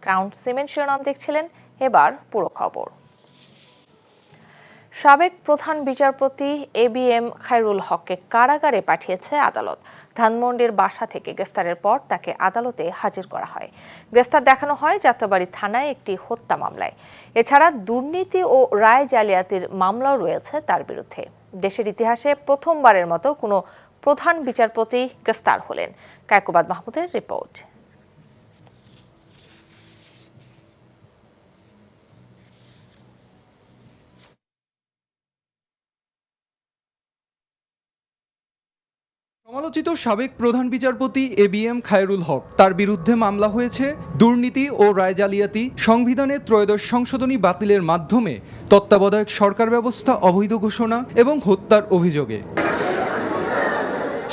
Count cement শিরোনাম দেখছিলেন, এবার পুরো খবর। সাবেক প্রধান বিচারপতি ABM খায়রুল হককে কারাগারে পাঠিয়েছে আদালত। ধানমন্ডির বাসা থেকে গ্রেফতারের পর তাকে আদালতে হাজির করা হয়। গ্রেফতার দেখানো হয় যাত্রাবাড়ি থানায় একটি হত্যা মামলায়। এছাড়া দুর্নীতি ও রায় জালিয়াতির মামলাও রয়েছে তার বিরুদ্ধে। দেশের ইতিহাসে প্রথমবারের মতো কোনো প্রধান বিচারপতি গ্রেফতার হলেন। কায়কোবাদ মাহমুদের রিপোর্ট। সমালোচিত সাবেক প্রধান বিচারপতি ABM খায়রুল হক, তার বিরুদ্ধে মামলা হয়েছে দুর্নীতি ও রায় জালিয়াতি, সংবিধানের ত্রয়োদশ সংশোধনী বাতিলের মাধ্যমে তত্ত্বাবধায়ক সরকার ব্যবস্থা অবৈধ ঘোষণা এবং হত্যার অভিযোগে।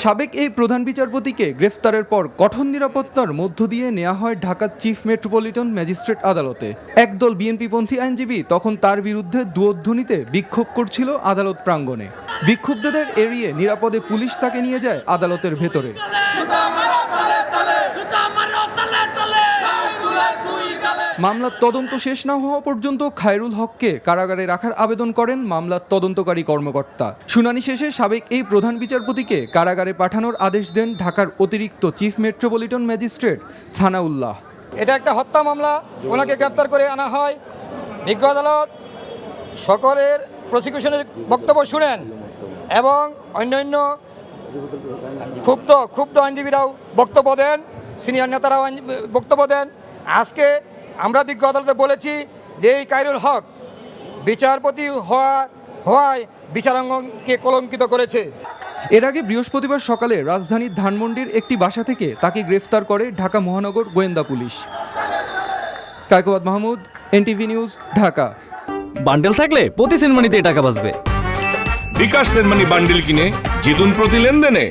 সাবেক এই প্রধান বিচারপতিকে গ্রেফতারের পর কঠোর নিরাপত্তার মধ্য দিয়ে নেওয়া হয় ঢাকার চিফ মেট্রোপলিটন ম্যাজিস্ট্রেট আদালতে। একদল বিএনপিপন্থী আইনজীবী তখন তার বিরুদ্ধে দুয়ধ্বনিতে বিক্ষোভ করছিল আদালত প্রাঙ্গণে। বিক্ষুব্ধদের এড়িয়ে নিরাপদে পুলিশ তাকে নিয়ে যায় আদালতের ভেতরে। মামলার তদন্ত শেষ না হওয়া পর্যন্ত খায়রুল হককে কারাগারে রাখার আবেদন করেন মামলার তদন্তকারী কর্মকর্তা। শুনানি শেষে সাবেক এই প্রধান বিচারপতিকে কারাগারে পাঠানোর আদেশ দেন ঢাকার অতিরিক্ত চিফ মেট্রোপলিটন ম্যাজিস্ট্রেট সানাউল্লাহ। এটা একটা হত্যা মামলা, ওনাকে গ্রেফতার করে আনা হয়। বিজ্ঞ আদালত সকলের প্রসিকিউশনের বক্তব্য শুনেন এবং অন্যান্য ক্ষুব্ধ আইনজীবীরাও বক্তব্য দেন, সিনিয়র নেতারাও বক্তব্য দেন। আজকে আমরা বিজ্ঞ আদালতে বলেছি যে এই খায়রুল হক বিচারপতি হওয়ায় বিচারাঙ্গনকে কলঙ্কিত করেছে। এর আগে বৃহস্পতিবার সকালে রাজধানীর ধানমন্ডির একটি বাসা থেকে তাকে গ্রেফতার করে ঢাকা মহানগর গোয়েন্দা police. Kaikobad Mahmud, NTV news, Dhaka. Bundle থাকলে প্রতি সেনমানিতে টাকা বাঁচবে। বিকাশ সেনমানি বান্ডেল কিনে জিতুন প্রতি লেনদেনে।